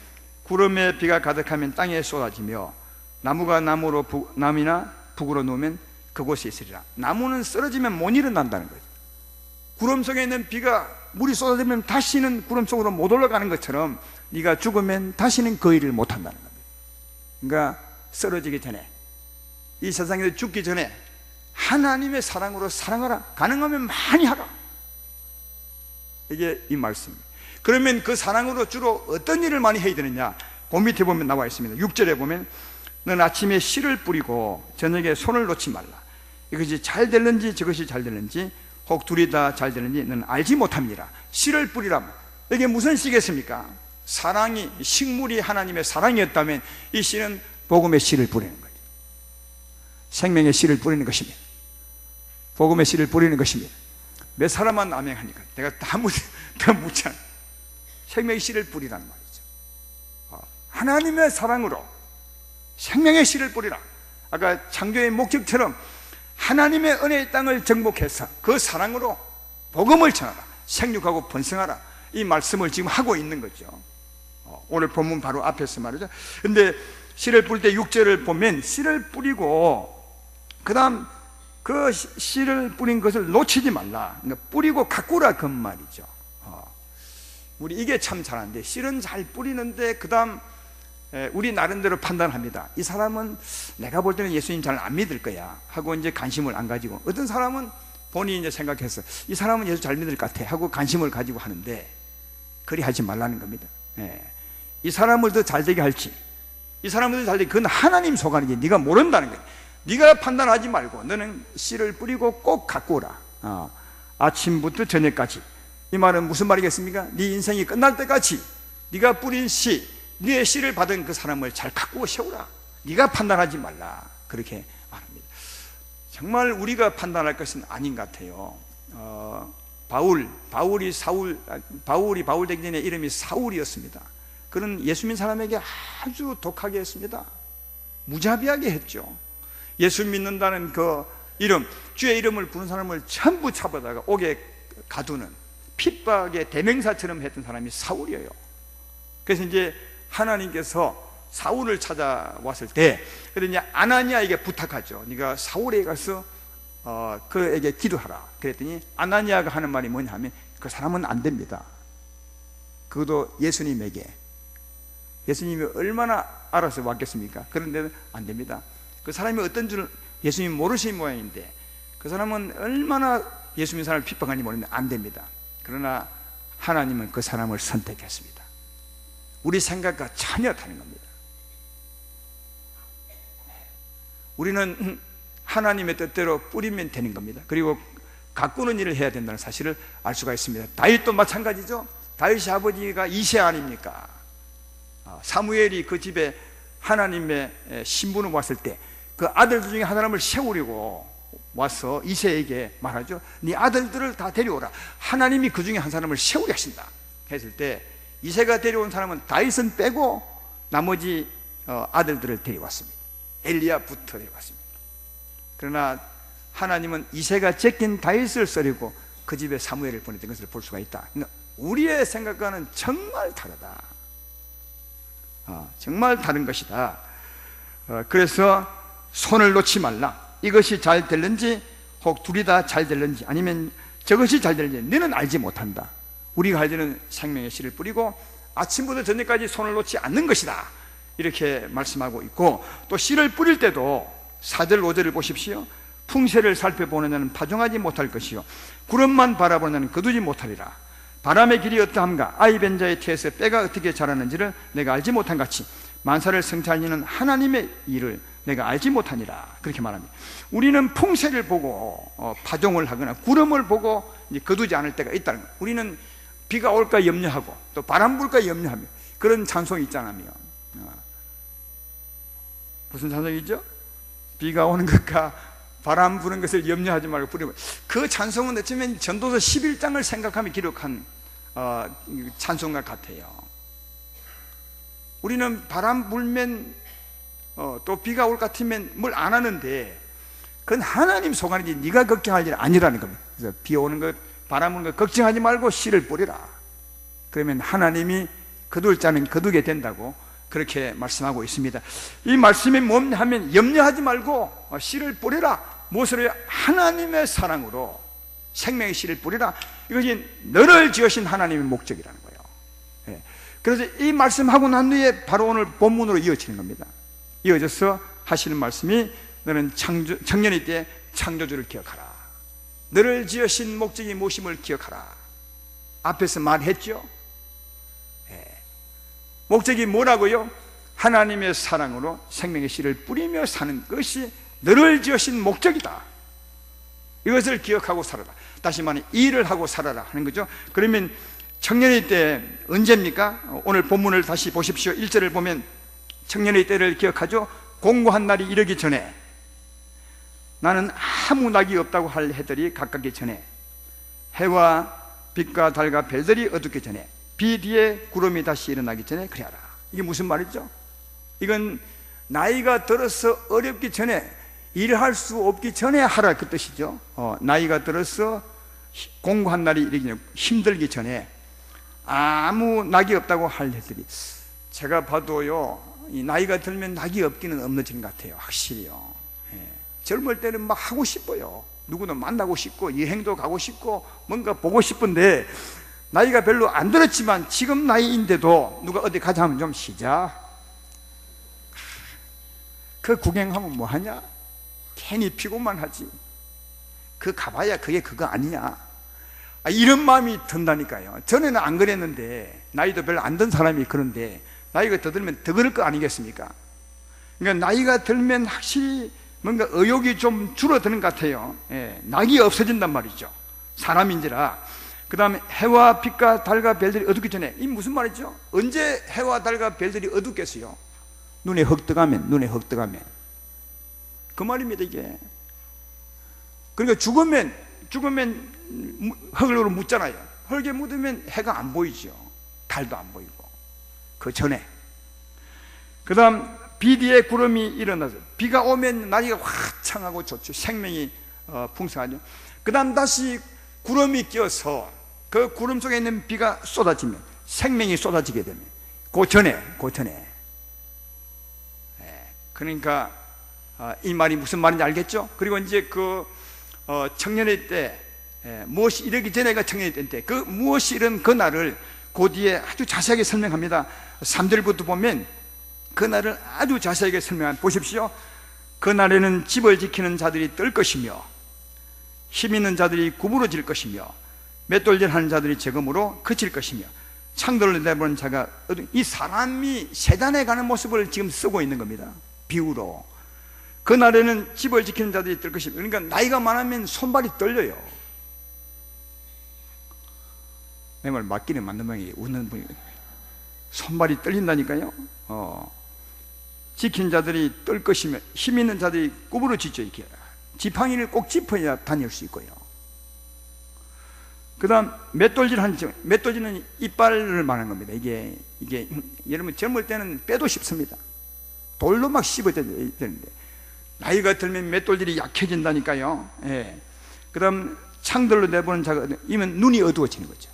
[SPEAKER 1] 구름에 비가 가득하면 땅에 쏟아지며 나무가 남이나 북으로 놓으면 그곳에 있으리라. 나무는 쓰러지면 못 일어난다는 거죠. 구름 속에 있는 비가 물이 쏟아지면 다시는 구름 속으로 못 올라가는 것처럼 네가 죽으면 다시는 그 일을 못 한다는 겁니다. 그러니까 쓰러지기 전에, 이 세상에서 죽기 전에 하나님의 사랑으로 사랑하라. 가능하면 많이 하라. 이게 이 말씀입니다. 그러면 그 사랑으로 주로 어떤 일을 많이 해야 되느냐? 그 밑에 보면 나와 있습니다. 6절에 보면 넌 아침에 씨를 뿌리고 저녁에 손을 놓지 말라. 이것이 잘 될는지 저것이 잘 될는지 혹 둘이 다 잘 되는지 넌 알지 못합니다. 씨를 뿌리라. 이게 무슨 씨겠습니까? 사랑이, 식물이 하나님의 사랑이었다면 이 씨는 복음의 씨를 뿌리는 거죠. 생명의 씨를 뿌리는 것입니다. 복음의 씨를 뿌리는 것입니다. 몇 사람만 암행하니까 내가 다 묻잖아. 생명의 씨를 뿌리라는 말이죠. 하나님의 사랑으로 생명의 씨를 뿌리라. 아까 창조의 목적처럼 하나님의 은혜의 땅을 정복해서 그 사랑으로 복음을 전하라, 생육하고 번성하라, 이 말씀을 지금 하고 있는 거죠. 오늘 본문 바로 앞에서 말이죠. 근데 씨를 뿌릴 때 6절을 보면 씨를 뿌리고 그 다음 그 씨를 뿌린 것을 놓치지 말라. 그러니까 뿌리고 가꾸라 그 말이죠. 우리 이게 참 잘하는데, 씨는 잘 뿌리는데 그 다음 우리 나름대로 판단합니다. 이 사람은 내가 볼 때는 예수님 잘 안 믿을 거야 하고 이제 관심을 안 가지고, 어떤 사람은 본인이 이제 생각해서 이 사람은 예수 잘 믿을 것 같아 하고 관심을 가지고 하는데, 그리 하지 말라는 겁니다. 이 사람을 더 잘되게 할지, 이 사람을 더 잘되게, 그건 하나님 속하는지 네가 모른다는 거야. 네가 판단하지 말고 너는 씨를 뿌리고 꼭 갖고 오라. 아침부터 저녁까지. 이 말은 무슨 말이겠습니까? 네 인생이 끝날 때까지 네가 뿌린 씨, 네의 씨를 받은 그 사람을 잘 갖고 세우라. 네가 판단하지 말라. 그렇게 말합니다. 정말 우리가 판단할 것은 아닌 것 같아요. 바울이 바울 되기 전에 이름이 사울이었습니다. 그는 예수 믿는 사람에게 아주 독하게 했습니다. 무자비하게 했죠. 예수 믿는다는 그 이름, 주의 이름을 부르는 사람을 전부 잡아다가 옥에 가두는 핍박의 대명사처럼 했던 사람이 사울이에요. 그래서 이제 하나님께서 사울을 찾아왔을 때, 그래서 이제 아나니아에게 부탁하죠. 네가 사울에 가서 그에게 기도하라. 그랬더니 아나니아가 하는 말이 뭐냐 하면, 그 사람은 안 됩니다. 그것도 예수님에게. 예수님이 얼마나 알아서 왔겠습니까? 그런데 안 됩니다. 그 사람이 어떤 줄 예수님 모르시는 모양인데, 그 사람은 얼마나 예수 믿는 사람을 핍박하는지 모르는데 안 됩니다. 그러나 하나님은 그 사람을 선택했습니다. 우리 생각과 전혀 다른 겁니다. 우리는 하나님의 뜻대로 뿌리면 되는 겁니다. 그리고 가꾸는 일을 해야 된다는 사실을 알 수가 있습니다. 다윗도 마찬가지죠. 다윗의 아버지가 이새 아닙니까? 사무엘이 그 집에 하나님의 신분을 왔을 때 그 아들들 중에 한 사람을 세우려고 와서 이새에게 말하죠. 네 아들들을 다 데려오라. 하나님이 그 중에 한 사람을 세우려 하신다 했을 때, 이새가 데려온 사람은 다윗은 빼고 나머지 아들들을 데려왔습니다. 엘리야부터 데려왔습니다. 그러나 하나님은 이새가 제낀 다윗을 쓰려고 그 집에 사무엘을 보냈던 것을 볼 수가 있다. 그러니까 우리의 생각과는 정말 다르다. 정말 다른 것이다. 그래서 손을 놓지 말라. 이것이 잘 될는지, 혹 둘이 다 잘 될는지, 아니면 저것이 잘 될는지 너는 알지 못한다. 우리가 할 때는 생명의 씨를 뿌리고 아침부터 저녁까지 손을 놓지 않는 것이다. 이렇게 말씀하고 있고, 또 씨를 뿌릴 때도 4절 5절을 보십시오. 풍세를 살펴보는 자는 파종하지 못할 것이요 구름만 바라보는 자는 거두지 못하리라. 바람의 길이 어떠함가? 아이 벤 자의 태에서 때가 어떻게 자라는지를 내가 알지 못한 같이 만사를 성찰하는 하나님의 일을 내가 알지 못하니라. 그렇게 말합니다. 우리는 풍세를 보고 파종을 하거나 구름을 보고 이제 거두지 않을 때가 있다는 거예요. 우리는 비가 올까 염려하고 또 바람 불까 염려하며, 그런 찬송이 있잖아요. 무슨 찬송이죠? 비가 오는 것과 바람 부는 것을 염려하지 말고 뿌리고. 그 찬송은 어쩌면 전도서 11장을 생각하며 기록한 찬송과 같아요. 우리는 바람 불면 또 비가 올 것 같으면 뭘 안 하는데, 그건 하나님 속안이지 네가 걱정할 일 아니라는 겁니다. 그래서 비 오는 것, 바람 오는 것 걱정하지 말고 씨를 뿌리라. 그러면 하나님이 거둘 자는 거두게 된다고 그렇게 말씀하고 있습니다. 이 말씀이 뭐냐 하면, 염려하지 말고 씨를 뿌리라. 무엇으로? 하나님의 사랑으로 생명의 씨를 뿌리라. 이것이 너를 지으신 하나님의 목적이라는 거예요. 그래서 이 말씀하고 난 뒤에 바로 오늘 본문으로 이어지는 겁니다. 이어져서 하시는 말씀이, 너는 청년의 때 창조주를 기억하라. 너를 지으신 목적이 무엇임을 기억하라. 앞에서 말했죠. 목적이 뭐라고요? 하나님의 사랑으로 생명의 씨를 뿌리며 사는 것이 너를 지으신 목적이다. 이것을 기억하고 살아라. 다시 말해 일을 하고 살아라 하는 거죠. 그러면 청년의 때 언제입니까? 오늘 본문을 다시 보십시오. 1절을 보면 청년의 때를 기억하죠. 공고한 날이 이르기 전에, 나는 아무 낙이 없다고 할 해들이 가깝기 전에, 해와 빛과 달과 별들이 어둡기 전에, 비 뒤에 구름이 다시 일어나기 전에 그리하라. 이게 무슨 말이죠? 이건 나이가 들어서 어렵기 전에, 일할 수 없기 전에 하라, 그 뜻이죠. 나이가 들어서 공고한 날이 이르기 전에, 힘들기 전에 아무 낙이 없다고 할 해들이, 제가 봐도요, 이 나이가 들면 낙이 없기는 없는 것 같아요. 확실히요. 예. 젊을 때는 막 하고 싶어요. 누구도 만나고 싶고 여행도 가고 싶고 뭔가 보고 싶은데, 나이가 별로 안 들었지만 지금 나이인데도 누가 어디 가자 하면 좀 쉬자, 그 구경하면 뭐하냐, 괜히 피곤만 하지, 그 가봐야 그게 그거 아니냐, 이런 마음이 든다니까요. 전에는 안 그랬는데, 나이도 별로 안 든 사람이 그런데 나이가 더 들면 더 그럴 거 아니겠습니까? 그러니까 나이가 들면 확실히 뭔가 의욕이 좀 줄어드는 것 같아요. 예, 낙이 없어진단 말이죠, 사람인지라. 그 다음에 해와 빛과 달과 별들이 어둡기 전에, 이 무슨 말이죠? 언제 해와 달과 별들이 어둡겠어요? 눈에 흙 떠가면, 눈에 흙 떠가면, 그 말입니다 이게. 그러니까 죽으면 흙으로 묻잖아요. 흙에 묻으면 해가 안 보이죠, 달도 안 보이고. 그 전에, 그 다음 비 뒤에 구름이 일어나서, 비가 오면 날이가 화창하고 좋죠. 생명이 풍성하죠. 그 다음 다시 구름이 껴서 그 구름 속에 있는 비가 쏟아지면, 생명이 쏟아지게 되면, 그 전에 그러니까 이 말이 무슨 말인지 알겠죠? 그리고 이제 그 청년의 때, 무엇이 이르기 전에가 청년의 때인데, 그 무엇이 이른 그 날을 그 뒤에 아주 자세하게 설명합니다. 3절부터 보면 그 날을 아주 자세하게 보십시오. 그 날에는 집을 지키는 자들이 뜰 것이며, 힘 있는 자들이 구부러질 것이며, 맷돌질하는 자들이 재검으로 그칠 것이며, 창들을 내보는 자가, 이 사람이 세단에 가는 모습을 지금 쓰고 있는 겁니다, 비유로. 그 날에는 집을 지키는 자들이 뜰 것이며, 그러니까 나이가 많으면 손발이 떨려요. 내 말 맞기는 맞는 모양이, 웃는 분이 손발이 떨린다니까요. 지킨 자들이 뜰 것이며, 힘 있는 자들이 구부러지죠. 이렇게 지팡이를 꼭 짚어야 다닐 수 있고요. 그 다음 맷돌질은 이빨을 말하는 겁니다. 이게 여러분 젊을 때는 빼도 쉽습니다. 돌로 막 씹어야 되는데, 나이가 들면 맷돌질이 약해진다니까요. 예. 그 다음 창들로 내보는 자가 이면 눈이 어두워지는 거죠.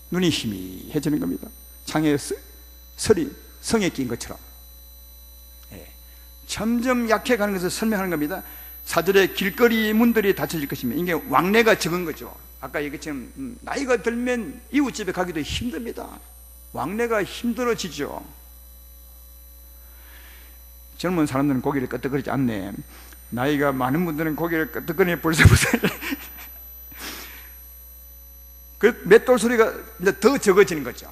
[SPEAKER 1] 눈이 희미해지는 겁니다. 창에 설이 성에 낀 것처럼. 예. 점점 약해가는 것을 설명하는 겁니다. 4절에 길거리 문들이 닫혀질 것이며, 이게 왕래가 적은 거죠. 아까 얘기했지만 나이가 들면 이웃집에 가기도 힘듭니다. 왕래가 힘들어지죠. 젊은 사람들은 고개를 끄덕거리지 않네. 나이가 많은 분들은 고개를 끄덕거리네. 벌써 그 맷돌 소리가 이제 더 적어지는 거죠.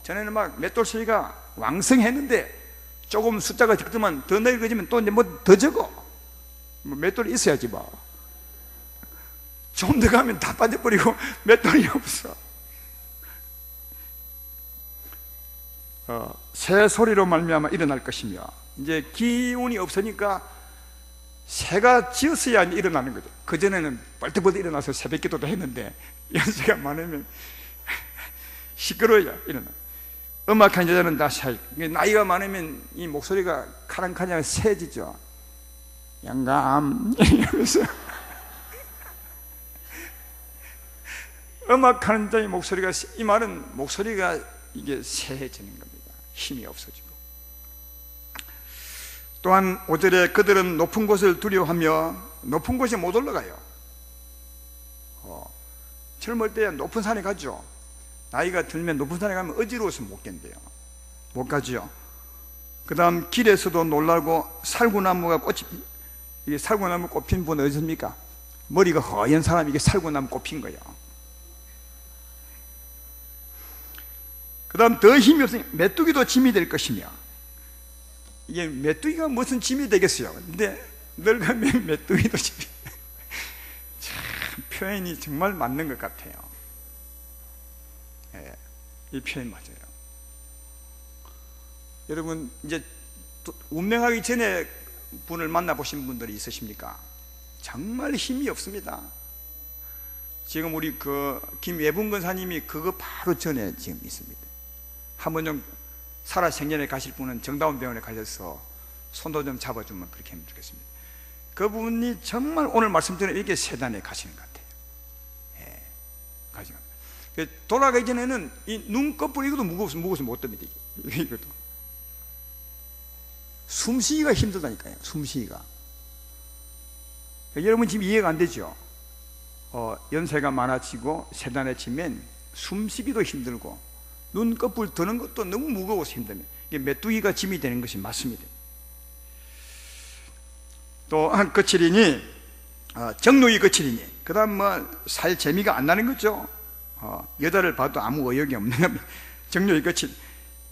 [SPEAKER 1] 전에는 막 맷돌 소리가 왕성했는데, 조금 숫자가 적지만 더 늙어지면 또 이제 뭐 더 적어. 맷돌이 있어야지 뭐. 좀 더 가면 다 빠져버리고 맷돌이 없어. 새 소리로 말미암아 일어날 것이며, 이제 기운이 없으니까 새가 지었어야 일어나는 거죠. 그전에는 벌떡벌떡 일어나서 새벽 기도도 했는데, 연세가 많으면 시끄러워야 일어나. 음악하는 여자는 다 새, 나이가 많으면 이 목소리가 카랑카랑 새지죠. 영감 이러면서 음악하는 자의 목소리가, 이 말은 목소리가 이게 새해지는 겁니다. 힘이 없어지고. 또한 5절에 그들은 높은 곳을 두려워하며 높은 곳에 못 올라가요. 젊을 때 높은 산에 가죠. 나이가 들면 높은 산에 가면 어지러워서 못 간대요. 못 가죠. 그 다음 길에서도 놀라고, 살구나무가 이게 살구나무 꽃핀 분 어디십니까? 머리가 허연 사람이 이게 살구나무 꽃핀 거예요. 그 다음 더 힘이 없으니 메뚜기도 짐이 될 것이며, 이게 메뚜기가 무슨 짐이 되겠어요? 근데 늙으면 메뚜기도 짐이 참 표현이 정말 맞는 것 같아요. 예. 이 표현 맞아요. 여러분, 이제 운명하기 전에 분을 만나보신 분들이 있으십니까? 정말 힘이 없습니다. 지금 우리 김예분 권사님이 그거 바로 전에 지금 있습니다. 한번 좀 살아생전에 가실 분은 정다운 병원에 가셔서 손도 좀 잡아주면 그렇게 하면 좋겠습니다. 그분이 정말 오늘 말씀드린 이렇게 세단에 가시는 것 같아요. 예, 가시는 것 같아요. 돌아가기 전에는 이 눈꺼풀 이것도 무거워서 못 듭니다. 이것도 숨쉬기가 힘들다니까요. 숨쉬기가. 여러분 지금 이해가 안 되죠? 연세가 많아지고 세단에 치면 숨쉬기도 힘들고 눈꺼풀 드는 것도 너무 무거워서 힘듭니다. 이게 메뚜기가 짐이 되는 것이 맞습니다. 또 거칠이니 정욕이 거칠이니 그 다음 살 재미가 안 나는 거죠. 여자를 봐도 아무 의욕이 없는 겁니다. 정욕이 거칠,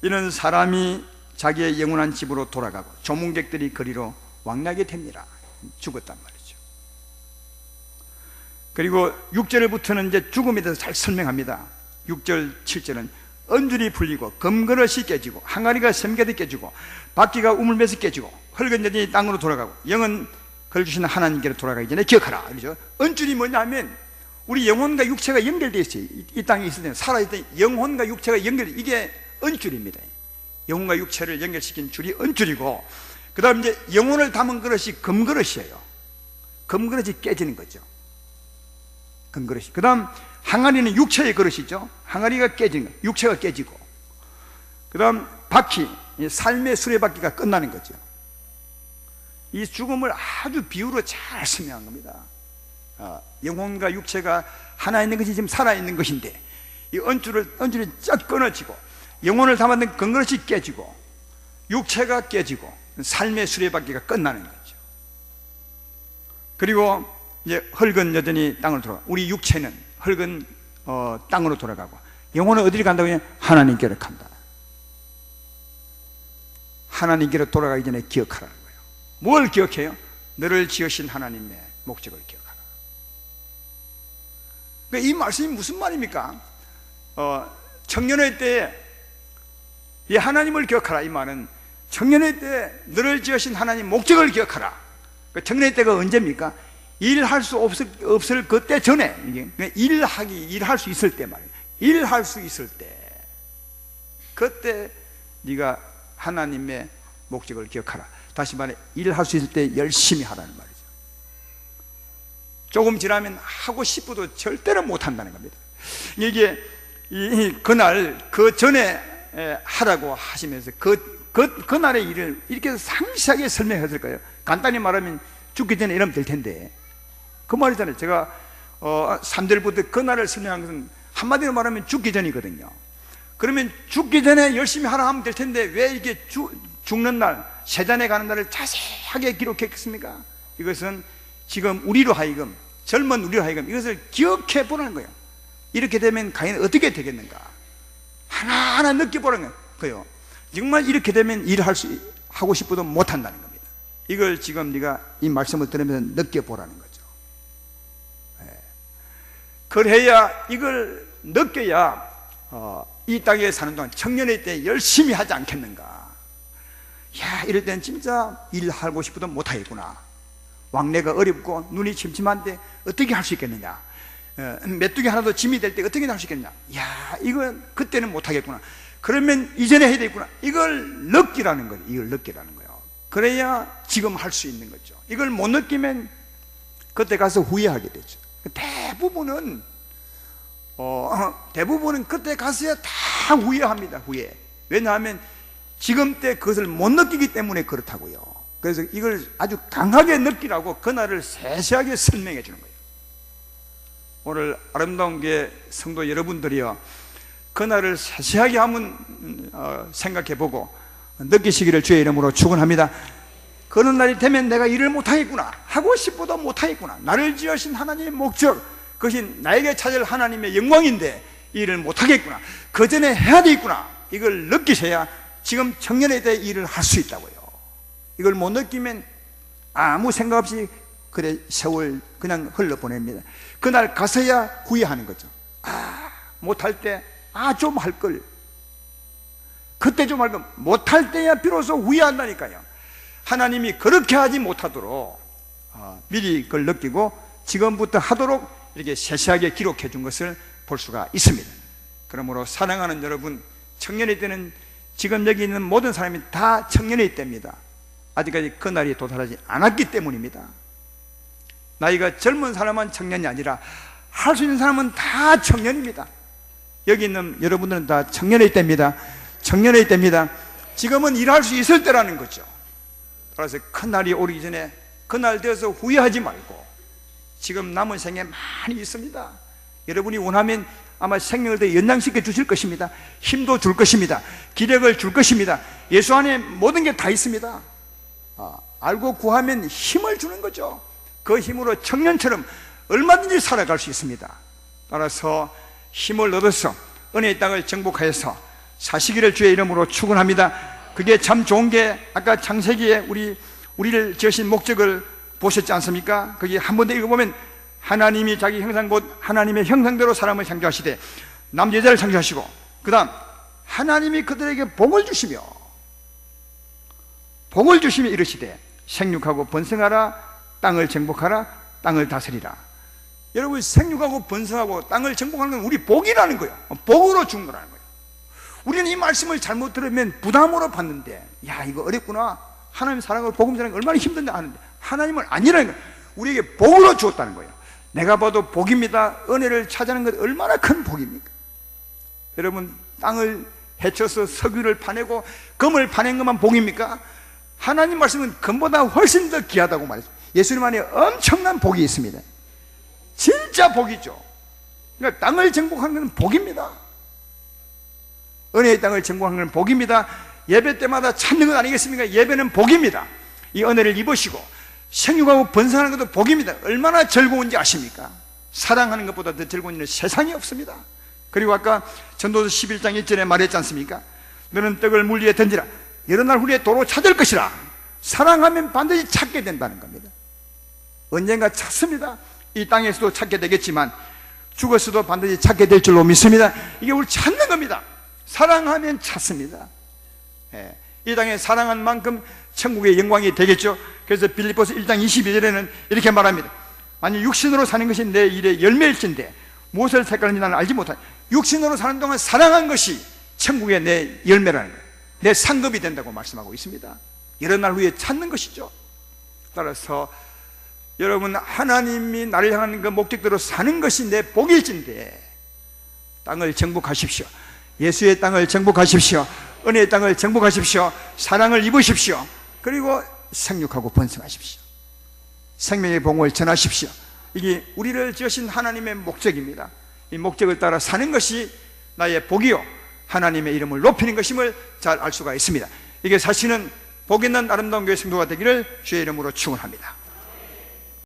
[SPEAKER 1] 이는 사람이 자기의 영원한 집으로 돌아가고 조문객들이 거리로 왕래하게 됩니다. 죽었단 말이죠. 그리고 6절부터는 이제 죽음에 대해서 잘 설명합니다. 6절 7절은 언줄이 풀리고 금그릇이 깨지고 항아리가 sem가득 깨지고 바퀴가 우물매서 깨지고 흙은 여전히 땅으로 돌아가고 영은 걸주시는 하나님께로 돌아가기 전에 기억하라. 그렇죠? 언줄이 뭐냐면 우리 영혼과 육체가 연결되어 있어요. 이 땅에 있을 때는 살아있던 영혼과 육체가 이게 언줄입니다. 영혼과 육체를 연결시킨 줄이 언줄이고, 그 다음 이제 영혼을 담은 그릇이 금그릇이에요. 금그릇이 깨지는 거죠. 금그릇이. 그 다음 항아리는 육체의 그릇이죠. 항아리가 깨지는 거예요. 육체가 깨지고, 그 다음 바퀴, 삶의 수레바퀴가 끝나는 거죠. 이 죽음을 아주 비유로 잘 설명한 겁니다. 영혼과 육체가 하나 있는 것이 지금 살아있는 것인데, 이 언줄이 쫙 끊어지고 영혼을 담았던 금그릇이 깨지고 육체가 깨지고 삶의 수레바퀴가 끝나는 거죠. 그리고 이제 흙은 여전히 땅으로 돌아가. 우리 육체는 흙은 땅으로 돌아가고 영혼은 어디로 간다고 하냐? 하나님께로 간다. 하나님께로 돌아가기 전에 기억하라는 거예요. 뭘 기억해요? 너를 지으신 하나님의 목적을 기억하라. 그러니까 이 말씀이 무슨 말입니까? 청년의 때에 이 하나님을 기억하라. 이 말은 청년의 때 너를 지으신 하나님 목적을 기억하라. 청년의 때가 언제입니까? 일할 수 없을 그때 전에, 일할 수 있을 때 말이에요. 일할 수 있을 때, 그때 네가 하나님의 목적을 기억하라. 다시 말해, 일할 수 있을 때 열심히 하라는 말이죠. 조금 지나면 하고 싶어도 절대로 못한다는 겁니다. 이게 그날 그 전에 하라고 하시면서 그날의 일을 이렇게 상세하게 설명했을 거예요. 간단히 말하면 죽기 전에 이러면 될 텐데, 그 말이잖아요. 제가 3절부터 그날을 설명한 것은 한마디로 말하면 죽기 전이거든요. 그러면 죽기 전에 열심히 하라 하면 될 텐데 왜 이렇게 죽는 날, 세단에 가는 날을 자세하게 기록했겠습니까? 이것은 지금 우리로 하여금, 젊은 우리로 하여금 이것을 기억해 보라는 거예요. 이렇게 되면 과연 어떻게 되겠는가 하나하나 느껴보라는 거예요. 정말 이렇게 되면 하고 싶어도 못한다는 겁니다. 이걸 지금 네가 이 말씀을 들으면서 느껴보라는 거죠. 그래야, 이걸 느껴야 이 땅에 사는 동안 청년의 때 열심히 하지 않겠는가. 야, 이럴 때는 진짜 일하고 싶어도 못하겠구나. 왕래가 어렵고 눈이 침침한데 어떻게 할 수 있겠느냐. 메뚜기 하나도 짐이 될 때 어떻게 할 수 있겠냐. 야, 이건 그때는 못하겠구나. 그러면 이전에 해야 되겠구나. 이걸 느끼라는 거예요. 이걸 느끼라는 거예요. 그래야 지금 할 수 있는 거죠. 이걸 못 느끼면 그때 가서 후회하게 되죠. 대부분은 그때 가서야 다 후회합니다. 후회. 왜냐하면 지금 때 그것을 못 느끼기 때문에 그렇다고요. 그래서 이걸 아주 강하게 느끼라고 그날을 세세하게 설명해 주는 거예요. 오늘 아름다운 게 성도 여러분들이요, 그날을 세세하게 한번 생각해 보고 느끼시기를 주의 이름으로 축원합니다. 그런 날이 되면 내가 일을 못하겠구나, 하고 싶어도 못하겠구나, 나를 지으신 하나님의 목적, 그것이 나에게 찾을 하나님의 영광인데 일을 못하겠구나, 그 전에 해야 되겠구나, 이걸 느끼셔야 지금 청년에 대해 일을 할 수 있다고요. 이걸 못 느끼면 아무 생각 없이 그래 세월 그냥 흘러보냅니다. 그날 가서야 후회하는 거죠. 못할 때 좀 할걸, 그때 좀 할걸. 못할 때야 비로소 후회한다니까요. 하나님이 그렇게 하지 못하도록 미리 그걸 느끼고 지금부터 하도록 이렇게 세세하게 기록해 준 것을 볼 수가 있습니다. 그러므로 사랑하는 여러분, 청년의 때는 지금 여기 있는 모든 사람이 다 청년의 때입니다. 아직까지 그 날이 도달하지 않았기 때문입니다. 나이가 젊은 사람은 청년이 아니라 할 수 있는 사람은 다 청년입니다. 여기 있는 여러분들은 다 청년의 때입니다. 청년의 때입니다. 지금은 일할 수 있을 때라는 거죠. 그래서 큰 날이 오기 전에 그날 되어서 후회하지 말고, 지금 남은 생에 많이 있습니다. 여러분이 원하면 아마 생명을 더 연장시켜 주실 것입니다. 힘도 줄 것입니다. 기력을 줄 것입니다. 예수 안에 모든 게 다 있습니다. 알고 구하면 힘을 주는 거죠. 그 힘으로 청년처럼 얼마든지 살아갈 수 있습니다. 따라서 힘을 얻어서 은혜의 땅을 정복하여서 사시기를 주의 이름으로 축원합니다. 그게 참 좋은 게, 아까 창세기에 우리를 지으신 목적을 보셨지 않습니까? 거기 한 번 더 읽어보면 하나님이 자기 형상 곧 하나님의 형상대로 사람을 창조하시되 남자 여자를 창조하시고, 그 다음 하나님이 그들에게 복을 주시며 이르시되 생육하고 번성하라, 땅을 정복하라, 땅을 다스리라. 여러분, 생육하고 번성하고 땅을 정복하는 건 우리 복이라는 거예요. 복으로 준 거라는 거예요. 우리는 이 말씀을 잘못 들으면 부담으로 받는데, 야, 이거 어렵구나, 하나님 사랑을 복음 전하는 게 얼마나 힘든데 하는데, 하나님은 아니라는 거예요. 우리에게 복으로 주었다는 거예요. 내가 봐도 복입니다. 은혜를 찾아내는 것 얼마나 큰 복입니까? 여러분, 땅을 헤쳐서 석유를 파내고 금을 파낸 것만 복입니까? 하나님 말씀은 금보다 훨씬 더 귀하다고 말했습니다. 예수님 안에 엄청난 복이 있습니다. 진짜 복이죠. 그러니까 땅을 정복하는 것은 복입니다. 은혜의 땅을 정복하는 것은 복입니다. 예배 때마다 찾는 것 아니겠습니까? 예배는 복입니다. 이 은혜를 입으시고 생육하고 번성하는 것도 복입니다. 얼마나 즐거운지 아십니까? 사랑하는 것보다 더 즐거운 일은 세상에 없습니다. 그리고 아까 전도서 11장 1절에 말했지 않습니까? 너는 떡을 물 위에 던지라, 여러 날 후에 도로 찾을 것이라. 사랑하면 반드시 찾게 된다는 겁니다. 언젠가 찾습니다. 이 땅에서도 찾게 되겠지만 죽었어도 반드시 찾게 될 줄로 믿습니다. 이게 우리 찾는 겁니다. 사랑하면 찾습니다. 이 땅에 사랑한 만큼 천국의 영광이 되겠죠. 그래서 빌립보서 1장 22절에는 이렇게 말합니다. 만약 육신으로 사는 것이 내 일의 열매일진데 무엇을 택하는지 나는 알지 못하니, 육신으로 사는 동안 사랑한 것이 천국의 내 열매라는 거예요. 내 상급이 된다고 말씀하고 있습니다. 여러 날 후에 찾는 것이죠. 따라서 여러분, 하나님이 나를 향하는 그 목적대로 사는 것이 내 복일진데 땅을 정복하십시오. 예수의 땅을 정복하십시오. 은혜의 땅을 정복하십시오. 사랑을 입으십시오. 그리고 생육하고 번성하십시오. 생명의 복을 전하십시오. 이게 우리를 지으신 하나님의 목적입니다. 이 목적을 따라 사는 것이 나의 복이요 하나님의 이름을 높이는 것임을 잘 알 수가 있습니다. 이게 사실은 복 있는 아름다운 교회 성도가 되기를 주의 이름으로 축원합니다.